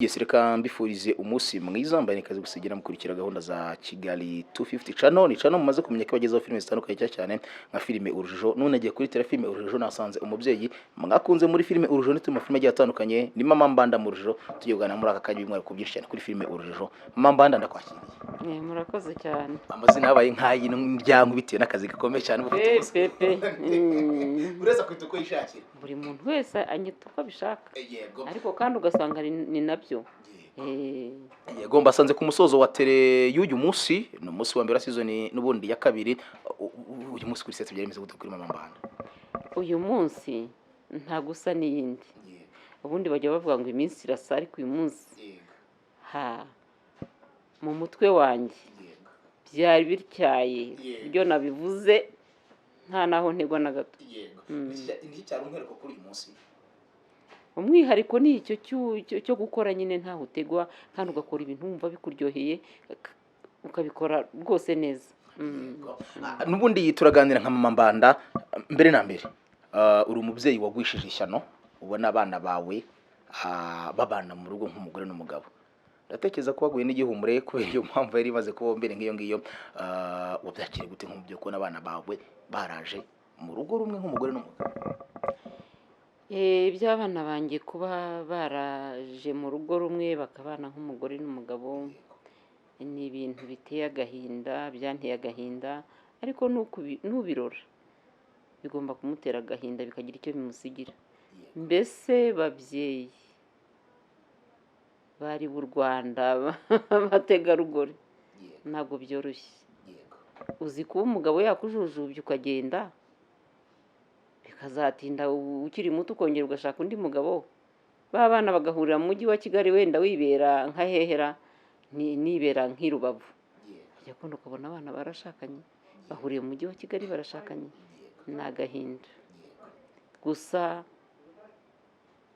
Yes, reka mbifurize umunsi mwiza mbaye nikaze gusigira mukurikira gahunda za Kigali 250 channel. Ni channel mumaze kumenya ko bagezaho filime zitandukanye cyane nka filime Urujijo. None nagiye kuri telefilme Urujijo nasanze umubyeyi mwakunze muri filime Urujijo ndetse mu filime agiye atandukanye ni Mama Mbanda mu Urujijo. Tugana muri aka kanya bimwe kubyinshi cyane kuri filime Urujijo. Mama Mbanda ndakwakiriye. Murakoze cyane. Amazina yabaye nkayi n'umuryango bitewe n'akazi gakomeye cyane bufite ureza kwita uko yishakira. Buri muntu wese anyita uko abishaka. Ariko kandi ugasanga ni nabyo. Yego mbasanze ku musozo wa tele y'uyu munsi no munsi wa mbere season n'ubundi ya kabiri uyu munsi kuri set byaremeze gute kuri Mama Mbanda. Uyu munsi nta gusa n'iyindi. Ubundi bajya bavuga ngo iminsi irasa ariko uyu munsi mu mutwe wanjye byari bityaye byo nabivuze nta naho ntegwa na gato. Ni cyaro umwereko kuri uyu munsi. Umwihariko ni icyo cyo gukora nyine ntaho utegwa kandi ugakora ibintu wumva bikuryoheye ukabikora rwose neza. Nubundi turaganira nka Mama Mbanda mbere na mbere uri umubyeyi wagwishije ishyano ubona abana bawe babana mu rugo nk'umugore n'umugabo. Ndatekereza ko waguye n'igihumure kubera iyo mpamvu yari imaze kuba mbere nk'iyo ngiyo wabyakire gute nk'umubyeyi ko n'abana bawe baraje mu rugo rumwe nk'umugore n'umugabo. Iby'abana banjye kuba baraje mu rugo rumwe bakabana nk'umugore n'umugabo ni ibintu biteye agahinda byanteye agahinda ariko nubirora bigomba kumutera agahinda bikagira icyo bimusigira. Mbese babyeyi bari b'u Rwanda bategarugori ntabwo byoroshye. Uzi kuba umugabo yakujujubye ukagenda bikazatinda ukiri muto ukongera ugashaka undi mugabo bana bagahurira mu mujyi wa Kigali wenda wibera nka Hehera nibera nk'i Rubavu ajya kundi ukabona abana barashakanye bahuriye mu mujyi wa Kigali barashakanye ni agahinda. Gusa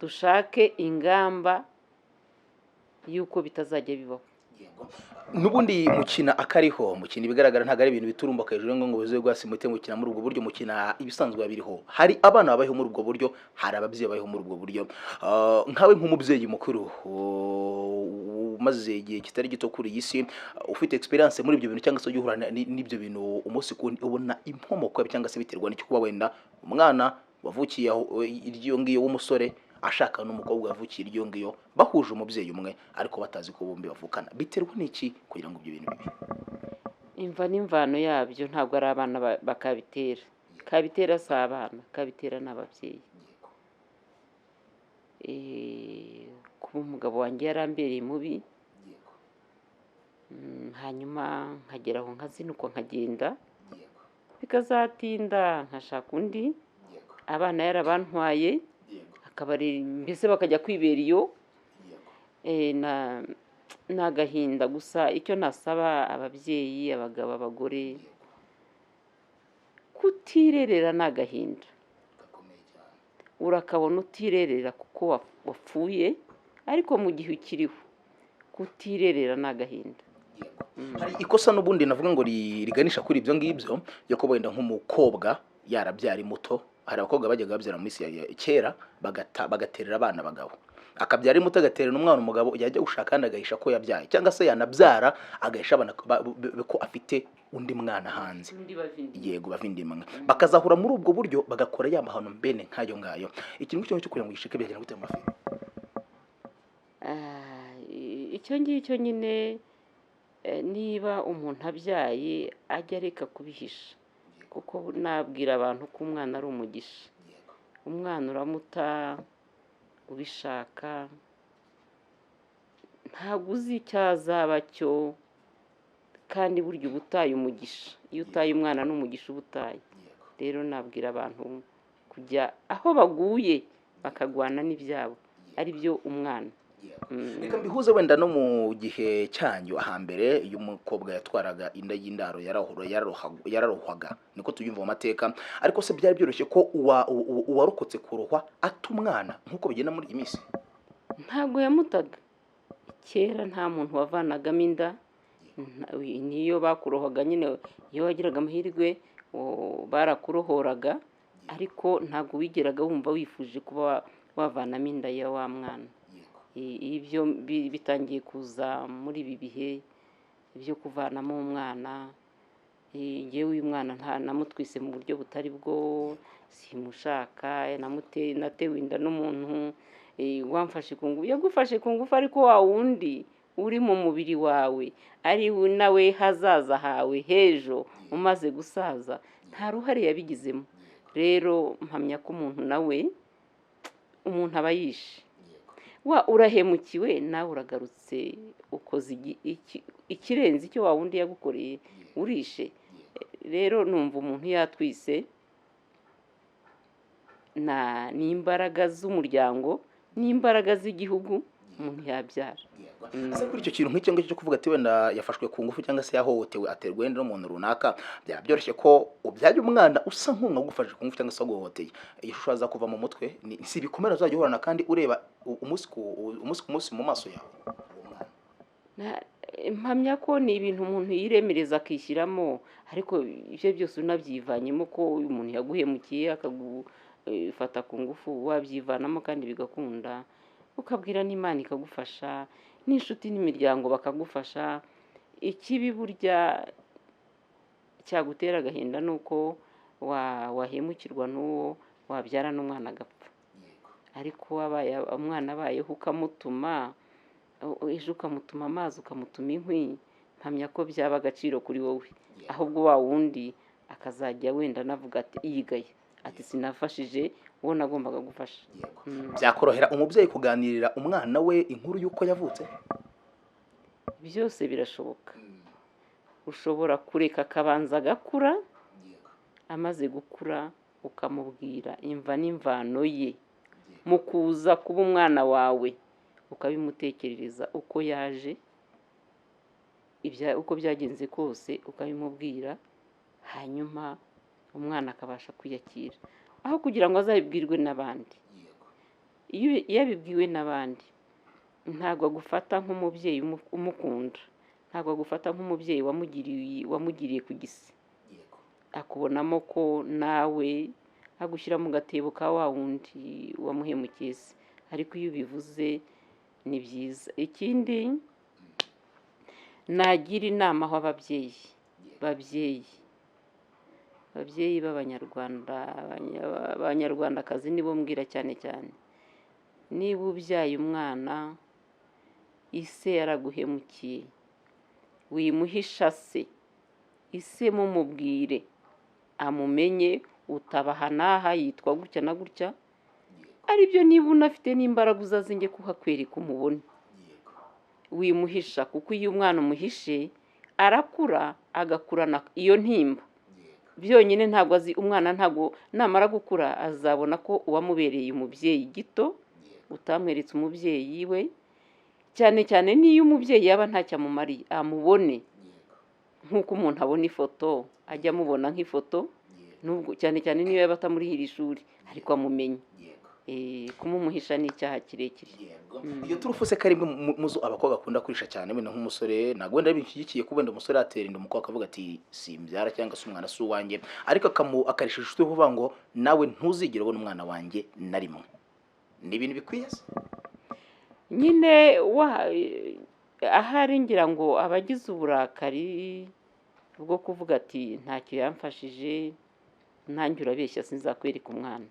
dushake ingamba yuko bitazajya bibaho. Nubundi mukina akariho mukina ibigaragara ntago ari ibintu biturumba hejuru ngo bize rwasimute mukina muri ubwo buryo mukina ibisanzwe babiriho. Hari abana babayeho muri ubwo buryo hari ababyeyi babayeho muri ubwo buryo. Nkawe nk'umubyeyi mukuru maze igihe kitari gito kuri iyi si ufite experience muri ibyo bintu cyangwa se uhura n'ibyo bintu umunsi kundi ubona impomoko cyangwa se biterwa n'icyo kuba wenda umwana wavukiye aho iryo ngiyo w'umusore ashaka n'umukobwa wavukiye iryo ngiyo bahuje umubyeyi umwe ariko batazi ko bombi bavukana biterwa n'iki kugira ngo ibyo bintu bibe. Imva n'imvano yabyo ntabwo ari abana bakabitera. Kabitera si abana kabitera n'ababyeyi. Kuba umugabo wanjye yarambereye mubi hanyuma nkagera aho nkazinuka nkagenda bikazatinda nkashaka undi abana yarabantwaye akabari mbese bakajya kwibera iyo n'agahinda. Gusa icyo nasaba ababyeyi abagabo abagore kutirerera n'agahinda urakabona utirerera kuko wapfuye ariko mu gihe ukiriho kutirerera n'agahinda. Hari ikosa n'ubundi navuga ngo riganisha kuri ibyo ngibyo yo ko wenda nk'umukobwa yarabyari muto. Hari abakobwa bajyaga babyara mu isi ya kera bagaterera abana bagabo akabyara muto agaterera umwana umugabo yajya gushaka kandi agahisha ko yabyaye cyangwa se yanabyara agahisha abana ko afite undi mwana hanze. Yego bavindimwe bakazahura muri ubwo buryo bagakora ya mahano mbene nkayo ngayo. Ikintu cyo kugira ngo gishike byagenda gute mu mafi. Icyo ngicyo nyine niba umuntu abyaye ajya reka kubihisha kuko nabwira abantu ko umwana ari umugisha. Umwana uramuta ubishaka ntabwo uzi icyazaba cyo kandi burya ubutaye umugisha. Iyo utaye umwana n'umugisha ubutaye. Rero nabwira abantu kujya aho baguye bakagwana n'ibyabo ari byo umwana. Reka mbihuze wenda no mu gihe cyanyu ahambere iyo umukobwa yatwaraga inda y'indaro yararohwaga niko tuyumva mu mateka ariko se byari byoroshye ko uwarokotse kurohwa atumwana nkuko bigenda muri iyi minsi. Ntabwo yamutaga kera nta muntu wavanagamo inda niyo bakurohaga nyine iyo wagiraga amahirwe barakurohoraga ariko ntabwo wigeraga wumva wifuje kuba wavanamo inda ya wa mwana. ibyo bitangiye kuza muri ibi bihe byo kuvanamo umwana. Njyewe uyu mwana namutwise mu buryo butari bwo, simushaka, natewe inda n'umuntu wamfashe ku ngufu, yagufashe ku ngufu, ariko wa wundi uri mu mubiri wawe ari nawe hazaza hawe h'ejo umaze gusaza, nta ruhare yabigizemo. Rero mpamya ko umuntu aba yishe, urahemukiwe, nawe uragarutse ukoze ikirenze icyo wa wundi yagukoreye, urishe. Rero numva umuntu yatwise n'imbaraga z'umuryango n'imbaraga z'igihugu umuntu yabyara. Ese kuri icyo kintu nk'icyo ngicyo cyo kuvuga ati wenda yafashwe ku ngufu cyangwa se yahohotewe aterwa wenda n'umuntu runaka, byaba byoroshye ko ubyaye umwana usa nk'uwagufashe ku ngufu cyangwa se waguhohoteye, iyi shusho aza kuva mu mutwe, si ibikomere uzajya uhorana kandi ureba umunsi ku munsi mu maso yawe. Mpamya ko ni ibintu umuntu yiremereza akishyiramo, ariko ibyo byose unabyivanyemo ko uyu muntu yaguhemukiye akagufata ku ngufu, wabyivanamo kandi bigakunda, ukabwira n'Imana ikagufasha, n'inshuti n'imiryango bakagufasha. Ikibi burya cyagutera agahinda ni uko wahemukirwa n'uwo wabyara n'umwana agapfa, ariko umwana abayeho ukamutuma ejo, ukamutuma amazi, ukamutuma inkwi, mpamya ko byaba agaciro kuri wowe, ahubwo wa wundi akazajya wenda anavuga ati yigaye, ati sinafashije uwo nagombaga gufasha. Byakorohera umubyeyi kuganirira umwana we inkuru y'uko yavutse? Byose birashoboka. Ushobora kureka akabanza agakura, amaze gukura ukamubwira imva n'imvano ye, mu kuza kuba umwana wawe ukabimutekerereza uko yaje, uko byagenze kose ukabimubwira, hanyuma umwana akabasha kwiyakira, aho kugira ngo azabibwirwe n'abandi. Iyo yabibwiwe n'abandi, ntabwo agufata nk'umubyeyi umukunda, ntabwo agufata nk'umubyeyi wamugiriye ku gisi, akubonamo ko nawe agushyira mu gatebo ka wa wundi wamuhemukiye se. Ariko iyo ubivuze ni byiza. Ikindi nagira inama aho ababyeyi b'Abanyarwanda, Abanyarwandakazi nibo mbwira cyane cyane, niba ubyaye umwana ise yaraguhemukiye, wimuhisha se, ise mumubwire, amumenye, utabaha n'aha yitwa gutya na gutya, aribyo niba unafite n'imbaraga uzazinge kuhakwereka umubone, wimuhisha, kuko iyo umwana umuhishe arakura, agakurana iyo ntimba byonyine. Ntabwo azi umwana, ntabwo namara gukura azabona ko uwamubereye umubyeyi gito utamweretse umubyeyi we, cyane cyane n'iyo umubyeyi yaba ntacyo amumariye, amubone nk'uko umuntu abona ifoto, ajya amubona nk'ifoto, cyane cyane niyo yaba atamurihira ishuri, ariko amumenye. Kumumuhisha ni icyaha kirekire. Iyo turufu se kari muzo abakobwa akunda kurisha cyane, wenda nk'umusore ntabwo wenda bishyigikiye ko wenda umusore atera inda umukobwa akavuga ati simbyara cyangwa se umwana si uwanjye, ariko akarisha inshuti kuvuga ngo nawe ntuzigere ubona umwana wanjye na rimwe. Ni ibintu bikwiye se? Nyine ahari ngira ngo abagize uburakari bwo kuvuga ati ntacyo yamfashije, nanjye urabeshya sinzakwereka umwana.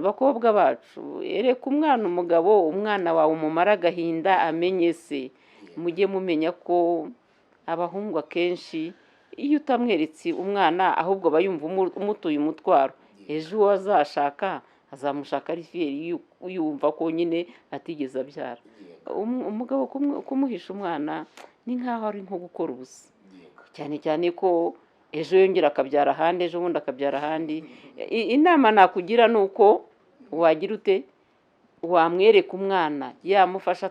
Bakobwa bacu, ereka umwana umugabo, umwana wawe umumara agahinda amenye se. Mujye mumenya ko abahungu akenshi iyo utamweretse umwana, ahubwo aba yumva umutuye umutwaro, ejo uwo azashaka azamushaka ari fiyeri, yumva ko nyine atigeze abyara. Umugabo kumuhisha umwana ni nk'aho ari nko gukora ubusa, cyane cyane ko ejo yongera akabyara ahandi, ejo bundi akabyara ahandi. Inama nakugira ni uko wagira ute, wamwereka umwana, yamufasha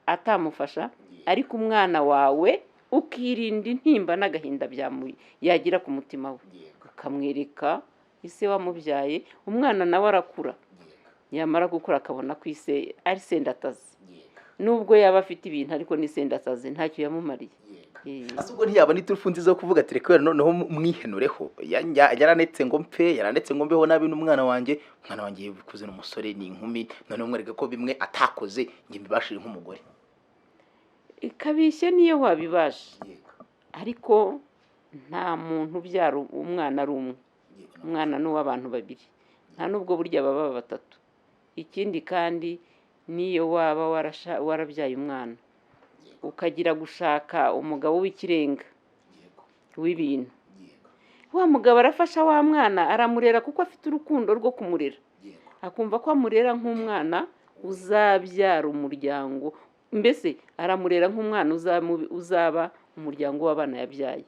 atamufasha, ariko umwana wawe ukirinda intimba n'agahinda yagira ku mutima we, ukamwereka ise wamubyaye. Umwana nawe arakura, yamara gukura akabona ko ise ari sendatazi, nubwo yaba afite ibintu ariko ni sendatazi, ntacyo yamumariye. ase ubwo ntiyaba n'iturufu nziza yo kuvuga ati reka noneho mwihenureho yaranetse ngo mpfe, yaranetse ngo mbeho nabi n'umwana wanjye yikuze n'umusore ni inkumi, noneho mwereka ko bimwe atakoze njye mbibashije nk'umugore. ikabishye niyo wabibasha, ariko nta muntu ubyara umwana ari umwe, umwana ni uw'abantu babiri, nta n'ubwo burya baba batatu. Ikindi kandi niyo waba warabyaye umwana ukagira gushaka umugabo w'ikirenga w'ibintu, wa mugabo arafasha wa mwana aramurera kuko afite urukundo rwo kumurera, akumva ko amurera nk'umwana uzabyara umuryango, mbese aramurera nk'umwana uzaba umuryango w'abana yabyaye.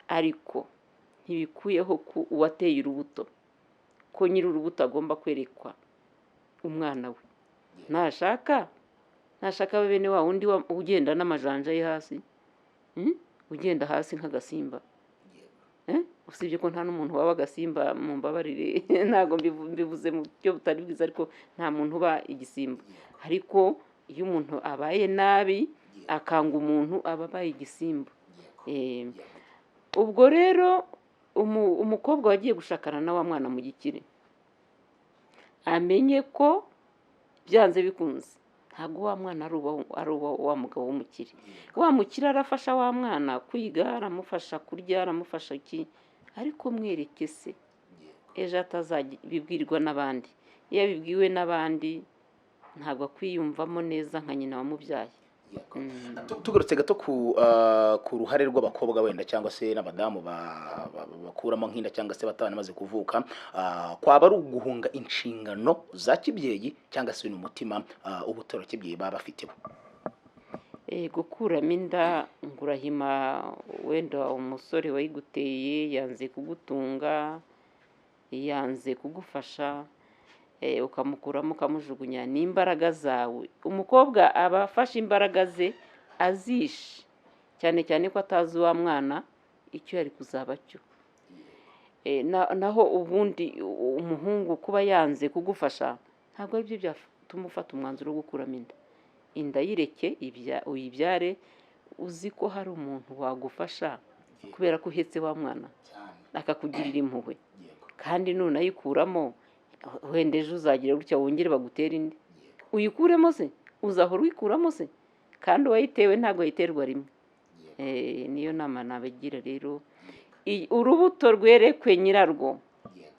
Ariko ntibikuyeho ko uwateye urubuto ko nyiri urubuto agomba kwerekwa umwana we. Ntashaka bene wa wundi ugenda n'amajanja ye hasi, ugenda hasi nk'agasimba. Usibye ko nta n'umuntu waba agasimba, mu mbabarire ntabwo mbivuze mu buryo butari bwiza, ariko nta muntu uba igisimba. Ariko iyo umuntu abaye nabi akanga umuntu aba abaye igisimba. Ubwo rero umukobwa wagiye gushakana na wa mwana mu gikire amenye ko byanze bikunze ntabwo wa mwana ari wa mugabo w'umukire. Wa mukire arafasha wa mwana kwiga, aramufasha kurya, aramufasha iki, ariko mwereke se ejo atazabibwirwa n'abandi. Iyo abibwiwe n'abandi ntabwo akwiyumvamo neza nka nyina wamubyaye. Tugarutse gato ku ruhare rw'abakobwa wenda cyangwa se n'abadamu bakuramo nk'inda cyangwa se batabana maze kuvuka, kwaba ari uguhunga inshingano za kibyeyi cyangwa se n'umutima ubutoro kibyeyi baba bafiteho. Gukuramo inda ngurahima, wenda umusore wayiguteye yanze kugutunga, yanze kugufasha, ukamukuramo ukamujugunya n'imbaraga zawe. Umukobwa aba afashe imbaraga ze azishe, cyane cyane ko atazi wa mwana icyo yari kuzaba cyo. Naho ubundi umuhungu kuba yanze kugufasha ntabwo ari byo byatuma ufata umwanzuro wo gukuramo inda. Inda yireke uyibyare uzi ko hari umuntu wagufasha, kubera ko uhetse wa mwana akakugirira impuhwe, kandi nunayikuramo wenda ejo uzagira gutya wongere bagutere indi. Uyikuremo se, uzahora uyikuramo se, kandi uwayitewe ntabwo ayiterwa rimwe. Niyo nama nabagira rero, urubuto rwerekwe nyirarwo,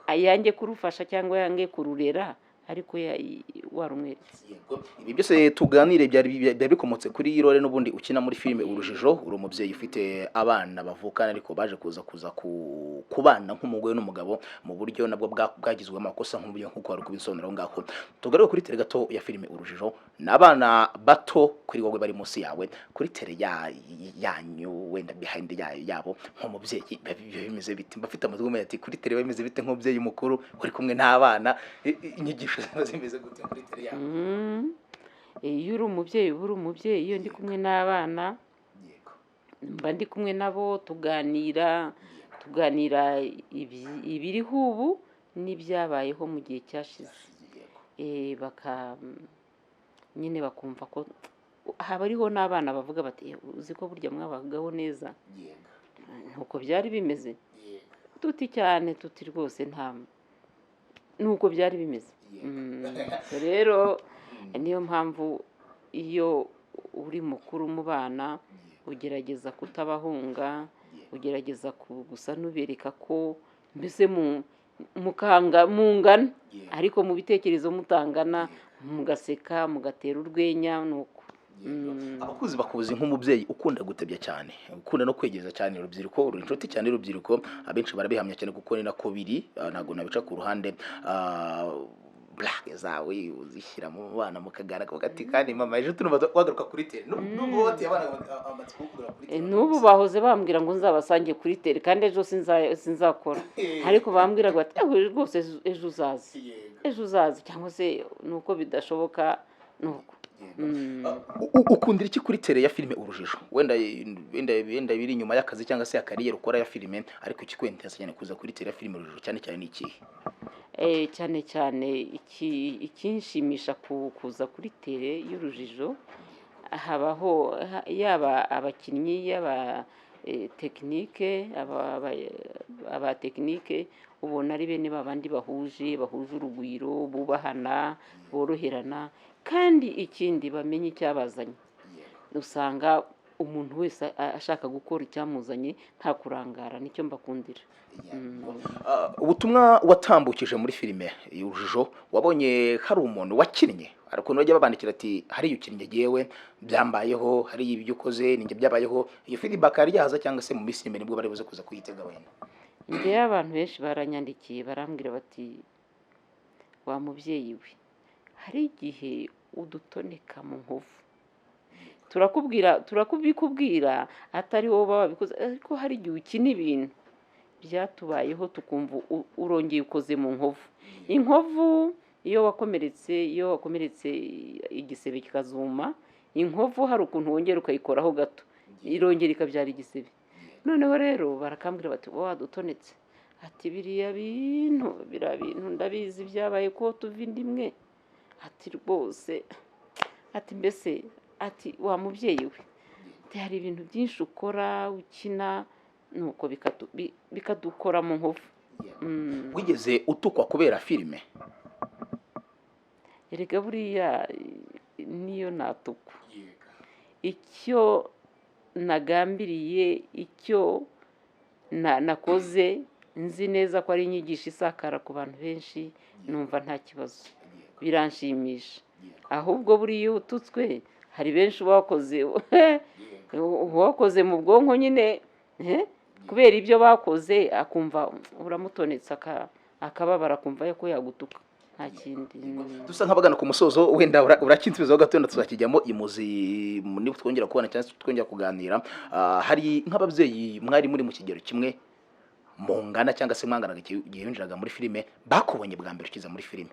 ayange kurufasha cyangwa yange kururera, ariko warumweretse. Ibi byose tuganire byari bikomotse kuri Irore n'ubundi ukina muri filime Urujijo. Uri umubyeyi ufite abana bavukana ariko baje kuza kubana nk'umugore n'umugabo mu buryo nabwo bwagizwe amakosa nk'uko wari kubisobanura ngaho. Tugaruke kuri tere gato ya filime Urujijo. N'abana bato kuri wowe bari munsi yawe, kuri tere yanyu wenda behind yabo nk'umubyeyi bimeze bite? Bafite amatwi ati kuri tere bimeze bite nk'umubyeyi mukuru uri kumwe n'abana, inyigisho zimeze gute kuri tere yawe? Iyo uri umubyeyi uba uri umubyeyi. Iyo ndi kumwe n'abana mba ndi kumwe nabo, tuganira ibiriho ubu n'ibyabayeho mu gihe cyashize. Nyine bakumva ko haba hariho n'abana bavuga bati uzi ko burya mwabagaho neza, nuko byari bimeze. Tuti cyane tuti rwose nuko byari bimeze. Rero niyo mpamvu iyo uri mukuru mu bana ugerageza kutabahunga, ugerageza gusa nubereka ko mbese mungana, ariko mu bitekerezo mutangana, mugaseka mugatera urwenya. Nuko abakuzi bakuzi nk'umubyeyi ukunda gutebya cyane, ukunda no kwegeza cyane urubyiruko, uri inshuti cyane urubyiruko, abenshi barabihamya cyane kuko ni nako biri, ntabwo nabica ku ruhande. Blague zawe uzishyira mu bana mukagaragara bagati kandi mama ejo tunumva wagaruka kuri tere n'ubu bati abana amatsiko kugura kuri tere. N'ubu bahoze bambwira ngo nzabasange kuri tere, kandi ejo sinzakora, ariko bambwira ngo rwose ejo uzaza cyangwa se nuko bidashoboka. Nuko ukundira iki kuri tere ya filime Urujijo? Wenda biri inyuma y'akazi cyangwa se akariyeri ukora ya filime, ariko ikikwenteza cyane kuza kuri tere ya filime Urujijo cyane cyane ni ikihe? Cyane cyane ikinshimisha kuza kuri tere y'Urujijo, habaho yaba abakinnyi yaba tekinike aba tekinike ubona ari bene babandi bahuje urugwiro bubahana boroherana kandi ikindi bamenye icyabazanye usanga umuntu wese ashaka gukora icyamuzanye nta kurangara nicyo mbakundira. ubutumwa watambukije muri filime Urujijo wabonye hari umuntu wakinnye hari ukuntu bajya babandikira ati hari ukinnye yewe byambayeho hari ibyo ukoze ninjye byabayeho iyo feedback yari yahaza cyangwa se mu minsi imbere nibwo bari buze kuza kuyitega wenda? Njyewe abantu benshi baranyandikiye barambwira bati wa mubyeyi we hari igihe udutoneka mu nkovu turakubikubwira atari wowe wabikoze ariko hari igihe ukina ibintu byatubayeho tukumva urongeye ukoze mu nkovu. Inkovu iyo wakomeretse igisebe kikazuma inkovu hari ukuntu wongera ukayikoraho gato irongera ikabyara igisebe. Noneho rero barakambwira bati wadutonetse ati biriya bintu ndabizi byabaye ko tuva indi imwe ati rwose ati mbese ati wa mubyeyi we hari ibintu byinshi ukora ukina nuko bikadukora mu nkovu. Wigeze utukwa kubera filime? Erega buriya niyo natukwa icyo nagambiriye icyo nakoze nzi neza ko ari inyigisho isakara ku bantu benshi numva nta kibazo biranshimisha. Ahubwo buriya ututswe hari benshi bakoze mu bwonko nyine kubera ibyo bakoze akumva uramutonetse akababara akumva ko yagutuka nta kindi. Dusa nk'abagana ku musozo wenda urakinsubizaho gato wenda tuzakijyamo imuzi niba twongera kubona cyangwa twongera kuganira. Hari nk'ababyeyi mwari muri mu kigero kimwe mungana cyangwa se mwanganaga igihe winjiraga muri filime bakubonye bwa mbere ukiza muri filime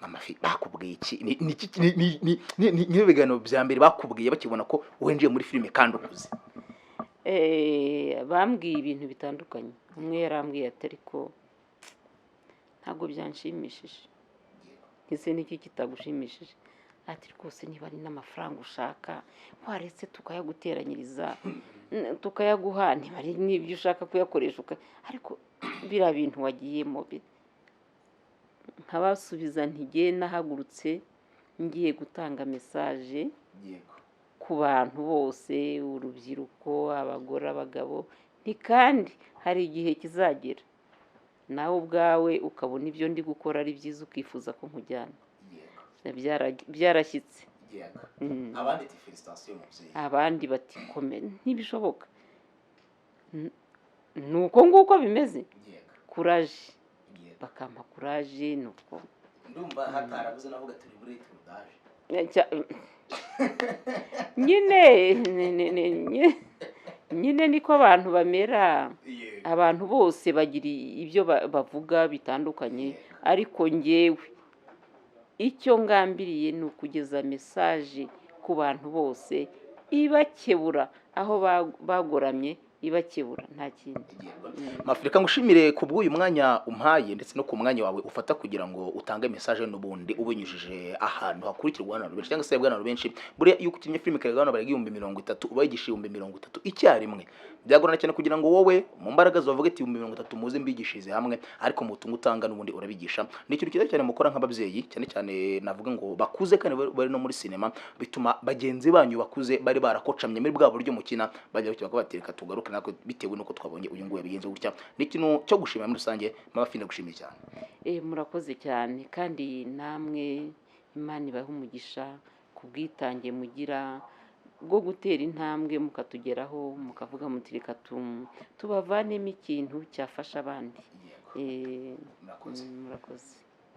Mamafi bakubwiye iki ni ibiganiro bya mbere bakubwiye bakibona ko winjiye muri filime kandi ukuze? Bambwiye ibintu bitandukanye. Umwe yarambwiye ati ariko ntabwo byanshimishije. Ese niki kitagushimishije? Ati rwose niba ari n'amafaranga ushaka waretse tukayaguteranyiriza tukayaguha niba ari n'ibyo ushaka kuyakoresha ariko biriya bintu wagiyemo nkabasubiza ntigiye nahagurutse ngiye gutanga mesaje ku bantu bose urubyiruko abagore abagabo kandi hari igihe kizagera nawe ubwawe ukabona ibyo ndi gukora ari byiza ukifuza ko nkujyana. Byarashyitse abandi bati kome ntibishoboka nuko nguko bimeze kuraje bakampa kuraje nuko ndumva hatarabuze navuga turi muri tudaje nyine niko abantu bamera. Abantu bose bagira ibyo bavuga bitandukanye ariko njyewe icyo ngambiriye ni ukugeza mesaje ku bantu bose ibakebura aho bagoramye ibakebura nta kindi. Mafurika ngushimire ku bw'uyu mwanya umpaye ndetse no ku mwanya wawe ufata kugira ngo utange message n'ubundi ubinyujije ahantu hakurikirwa n'abantu benshi cyangwa se abantu benshi. Buriya iyo ukinnye filime kare gano bari 30,000 ubayigisha 30,000 icyarimwe byagorana cyane kugira ngo wowe mu mbaraga zavuga ati 30,000 muze mbigishirize hamwe ariko mutunga utanga n'ubundi urabigisha. Ni ikintu cyiza cyane mukora nk'ababyeyi cyane cyane navuga ngo bakuze kandi bari no muri sinema bituma bagenzi banyu bakuze bari barakocamye muri bwa buryo mukina bajya batereka tugaruka nako bitewe nuko twabonye uyu nguye bigenze gutya. Ni ikintu cyo gushimira muri rusange Mabafine gushimiye cyane. Murakoze cyane kandi namwe Imana ibahe umugisha kubwitange mugira bwo gutera intambwe mukatugeraho mukavuga muti reka tubavanemo ikintu cyafasha abandi. Murakoze.